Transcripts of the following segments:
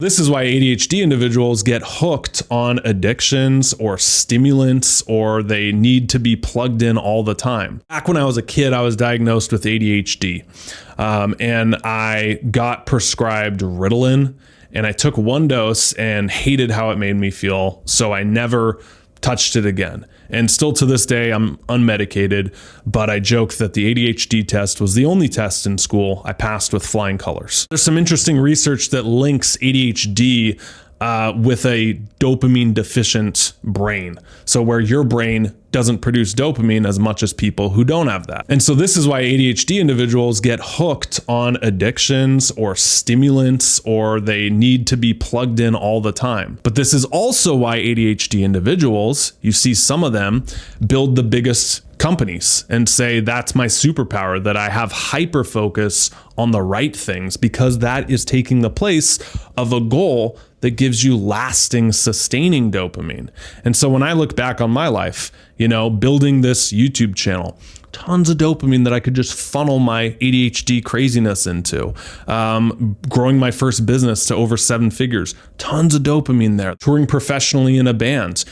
This is why ADHD individuals get hooked on addictions or stimulants, or they need to be plugged in all the time. Back when I was a kid, I was diagnosed with ADHD, and I got prescribed Ritalin, and I took one dose and hated how it made me feel, so I never touched it again. And still to this day, I'm unmedicated, but I joke that the ADHD test was the only test in school I passed with flying colors. There's some interesting research that links ADHD with a dopamine deficient brain. So where your brain doesn't produce dopamine as much as people who don't have that. And so this is why ADHD individuals get hooked on addictions or stimulants, or they need to be plugged in all the time. But this is also why ADHD individuals, you see some of them build the biggest companies and say, that's my superpower, that I have hyperfocus on the right things, because that is taking the place of a goal that gives you lasting, sustaining dopamine. And so when I look back on my life, building this YouTube channel, tons of dopamine that I could just funnel my ADHD craziness into. Growing my first business to over 7 figures, tons of dopamine there. Touring professionally in a band,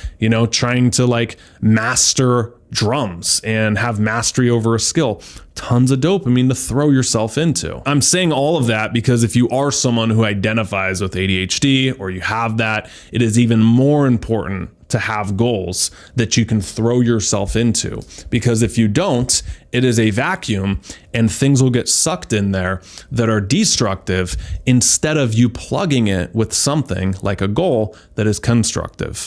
trying to master drums and have mastery over a skill, tons of dopamine to throw yourself into. I'm saying all of that because if you are someone who identifies with ADHD or you have that, it is even more important to have goals that you can throw yourself into, because if you don't, it is a vacuum and things will get sucked in there that are destructive instead of you plugging it with something like a goal that is constructive.